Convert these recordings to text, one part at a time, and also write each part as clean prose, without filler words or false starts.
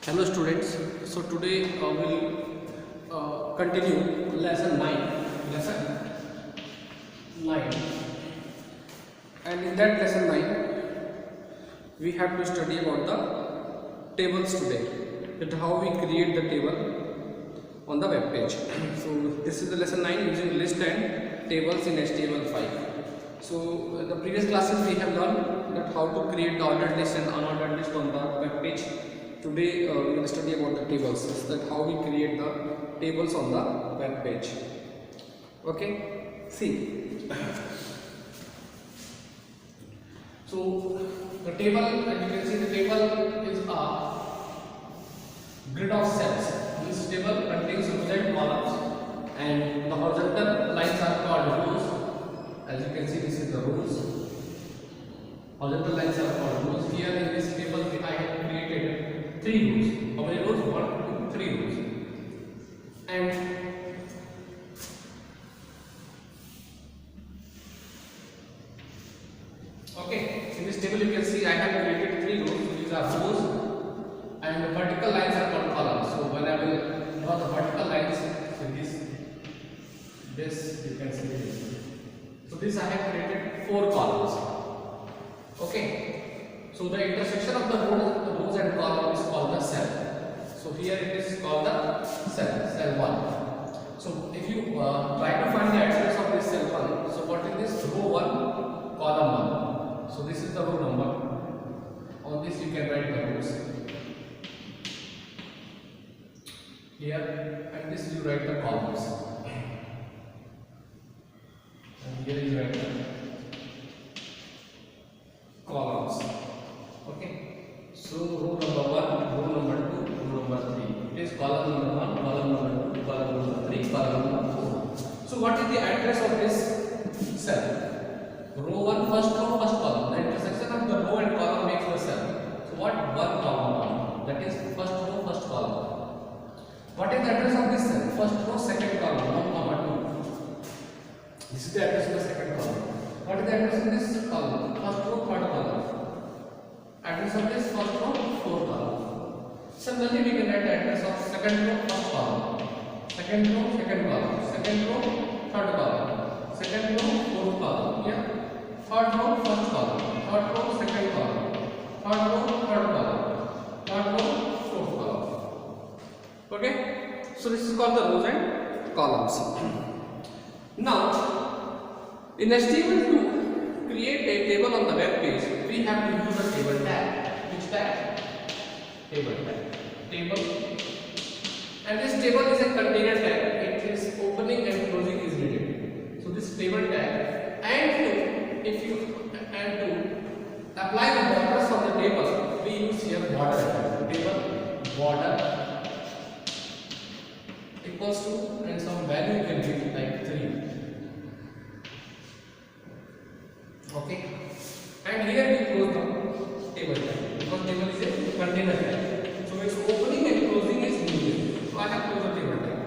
Hello students, so today we'll continue lesson 9 and in that lesson 9 we have to study about the tables today, that how we create the table on the web page. So this is the lesson 9 using list and tables in HTML5. So the previous classes we have learned that how to create the ordered list and unordered list on the web page. Today we will study about the tables, that how we create the tables on the web page. Okay, see. So the table, as you can see, the table is a grid of cells. This table contains rows and columns, and the horizontal lines are called rows. As you can see, this is the rows. Horizontal lines are called rows. Here in this table, I have created 3 rows. How many rows? 1, 2, 3 rows. And okay, in this table you can see I have created 3 rows. These are rows, and the vertical lines are called columns. So when I will draw the vertical lines, so this you can see this. So this I have created 4 columns. Okay. So the intersection of the rows and columns is called the cell. So here it is called the cell 1. So if you try to find the address of this cell 1, so what is this? Row 1, column 1. So this is the row number. On this you can write the rows. Here, and this you write the columns. And here you write the columns. Okay, so row number 1, row number 2, row number 3. It is column number 1, column number 2, column number 3, column number 4. So what is the address of this cell? Row 1, first row, first column. The intersection of the row and column makes the cell. So what? 1, column 1. That is first row, first column. What is the address of this cell? First row, second column, 1, 2. This is the address of the second column. What is the address of this column? First row, third column. Address of this first row, fourth column. Similarly, we can write the address of second row, first column. Second row, second column. Second row, third column. Second row, fourth column. Yeah. Third row, first column. Third row, second column. Third row, third column. Third row, fourth column. Okay. So this is called the rows and columns. Now, in HTML to create a table on the web page, we have to use a table tag. Which tag? Table tag. Table. And this table is a container tag. It is opening and closing is needed. So this table tag, and to apply the borders on the table, we use here border. Table border equals to, and some value you can give like 3. Okay, and here we close the table tag because table is a container tag. So its opening and closing is needed. So I have closed the table tag.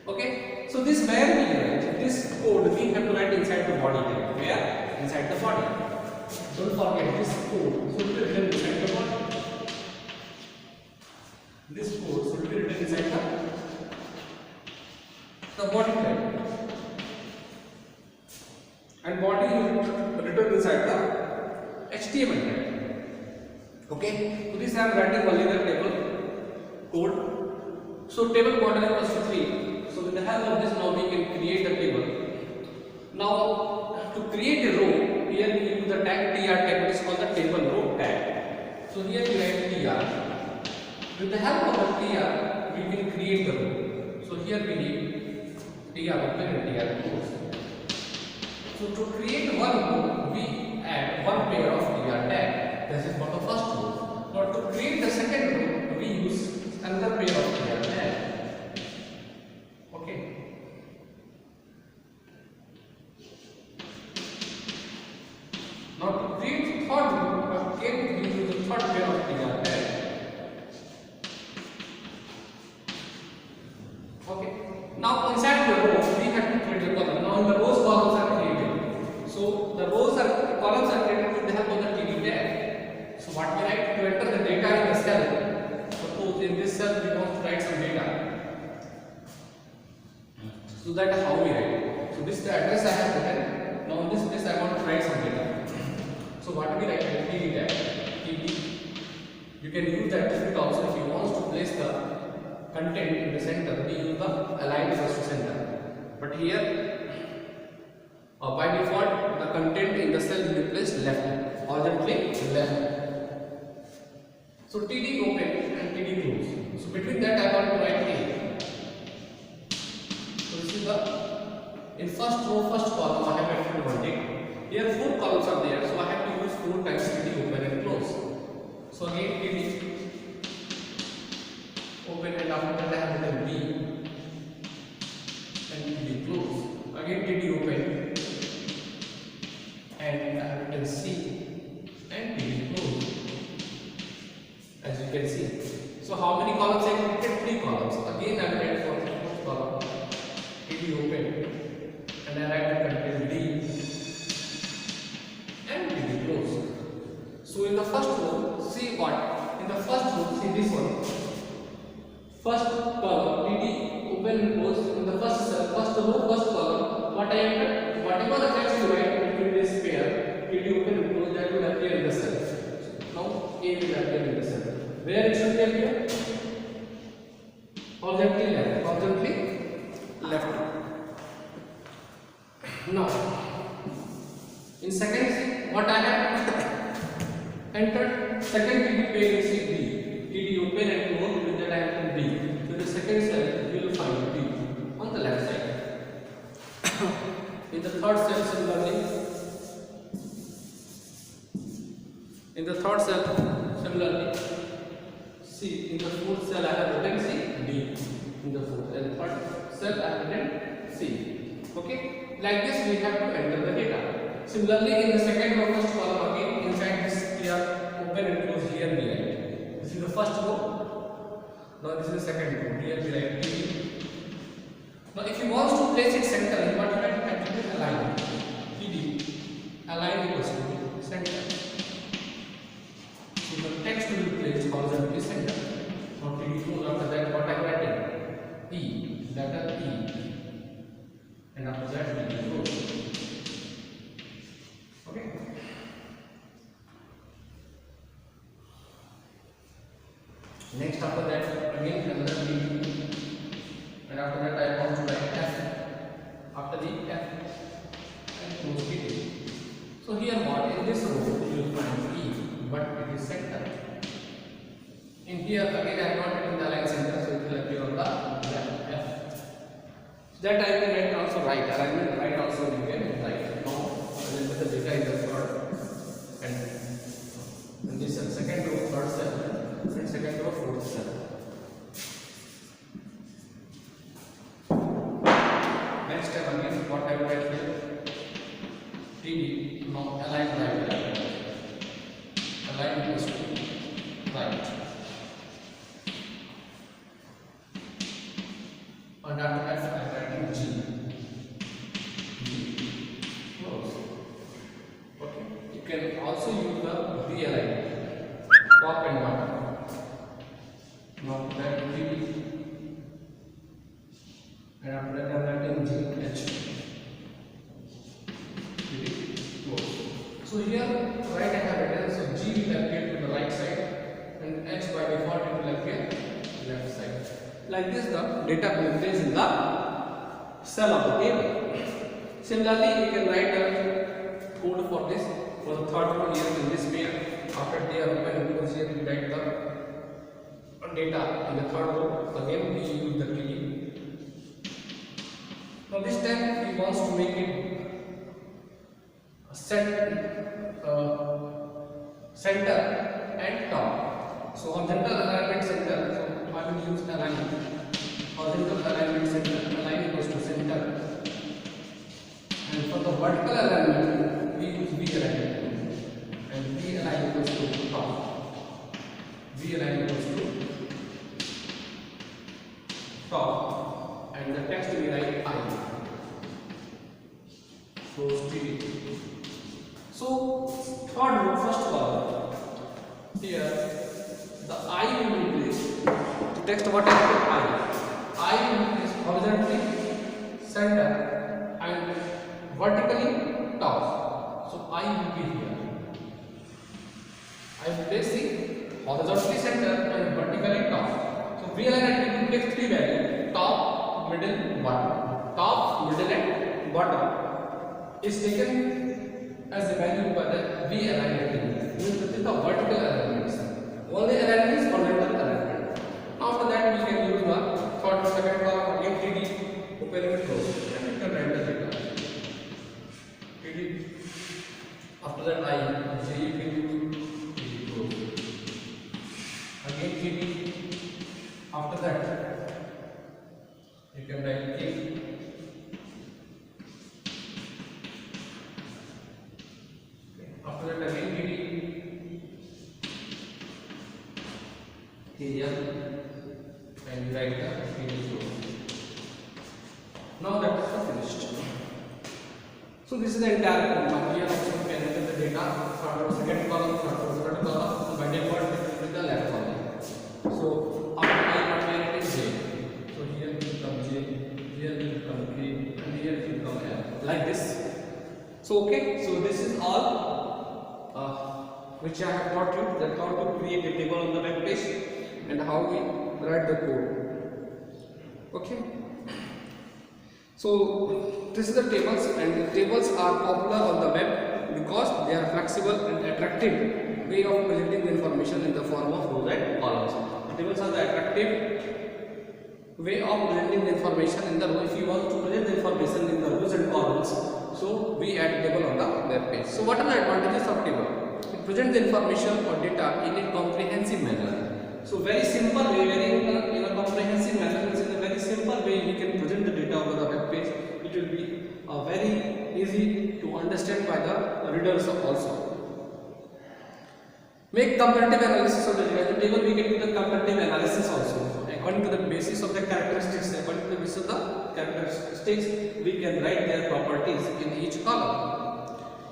Okay, so this where we write this code, we have to write inside the body tag. Where? Inside the body. Don't forget this code should be written inside the body. This code should be written inside the body tag. And body is written inside the HTML tag. Okay, so this I am writing only the table code. So table border equals to 3. So with the help of this, now we can create the table. Now to create a row, here we use the tag tr tag, which is called the table row tag. So here we write tr. With the help of the tr, we can create the row. So here we need tr open and tr close. So to create one row, we add one pair of tr tag. This is for the first row. But to create the second row, we use another pair of tr tag. Okay. Now to create the third row, again we use the third pair of tr tag. Okay. Now inside the row, we have to create a column. Now in the rows, columns are created. So the columns are created with the help of the td tag. So what we write to enter the data in the cell. So So that how we write. So this is the address I have written. Now in this place I want to write some data. So what we write? TD tag. TD. You can use the attribute also if you want to place the content in the center. We use the align equals to center. But here by default the content in the cell will be placed left, horizontally left. So TD open and TD close. So between that I want to write A. So this is the in first row, first column I have actually one tick. Here 4 columns are there, so I have to use 4 times TD open and close. So again TD open and after that I have written B and TD close. Again TD open and I have written C and TD close. As you can see. So how many columns I have created? 3 columns. Again I will write for the fourth column TD open and I write the content D and TD close. So in the first row, see what? In the first row, see this one. First column TD open and close. In the first cell, first row, first column, what I entered, whatever the text you write between this pair, TD open and close, that will appear in the cell. Now A will appear in the cell. Where it should appear? Horizontally left. Horizontally left. Now, in second, what I have entered, second TD pair is B. TD open and close, with that I have B. So the second cell you will find B on the left side. In the third cell similarly, see in the fourth cell I have written C, D. In the fourth and third cell I have written C. Okay, like this we have to enter the data. Similarly, in the second row, first column again, inside this here open and close here we write. This is the first row. Now this is the second row. Here we write TD. Now if you want to place it center, you want to write attribute align. TD align equals to center. So the text will be placed horizontally center. Now TD close, after that what I am writing? E, letter E. And after that we will close. Okay. Next after that again another B. And after that I want to write F. After the F and close TD. So here what? In this row you will find E, but it is center. In here again I have not written the line center, so it will appear on the left F. That I can write also right. Alignment right also you can write. Now the data is the third and this is second row, third cell, and second row, fourth cell. Next step again, what I will write here? TD, now align right. Align equals to right. And after that I am writing G. Close. Okay. You can also use the V align, top and bottom. Now that will be, and after that I am writing G H. Close. So here right I have written, so G will appear to the right side and H by default it will appear left side. Like this the data will be placed in the cell of the table. Similarly, you can write the code for this for the third row here in this pair. After they are open and close here, we write the data in the third row. Again, we use the TD. Now this time we want to make it center and top. So horizontal alignment center. So I will use align. Horizontal alignment center. Align equals to center. And for the vertical alignment, we use V alignment. And V align equals to top. V align equals to top. And the text we write I. So TD. So third row, first column. Here the I will be placed. The text what is I? I will be placed horizontally center and vertically top. So I will be here. I am placing horizontally center and vertically top. So VLN activity takes three values: top, middle, bottom. Top, middle, and bottom is taken as the value by the VLN activity. Means this is the vertical alignments. Only alignment is horizontal alignment. After that, we can use the third, second column again TD, open and close, and we can write the data. TD. After that, I say you can use TD close. Again TD. After that, you can write K. After that, again TD. Here and write the TD close. Now that is finished. So this is the entire program. Here also you can enter the data from the second column, from the third column, by default with the left column. So after I where it is J. So here will come J, here will come K, and here will come L. Like this. So okay, so this is all which I have taught you, that how to create a table on the web page and how we write the code. Okay. So this is the tables, and the tables are popular on the web because they are flexible and attractive way of presenting the information in the form of rows and columns. The tables are the attractive way of presenting the information in the row. If you want to present the information in the rows and columns, so we add table on the web page. So what are the advantages of table? It presents the information or data in a comprehensive manner. So very simple way, in a comprehensive manner, means in a very simple way we can present the data over the web page. It will be very easy to understand by the readers also. Make comparative analysis of the data. The table we can do the comparative analysis also. So according to the basis of the characteristics, according to the basis of the characteristics, we can write their properties in each column.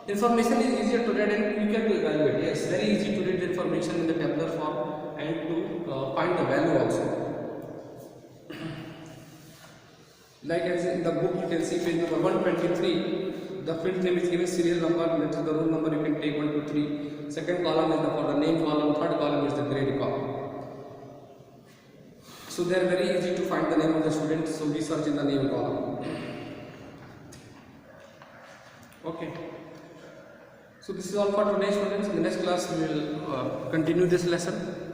Information is easier to read and quicker to evaluate. Yes, very easy to read the information in the tabular form and to find the value also. Like as in the book you can see page number 123, the field name is given, serial number, next to the room number you can take 1 to 3. Second column is for the name column, third column is the grade column. So they are very easy to find the name of the student, so we search in the name column. Okay. So this is all for today, students. In the next class we will continue this lesson.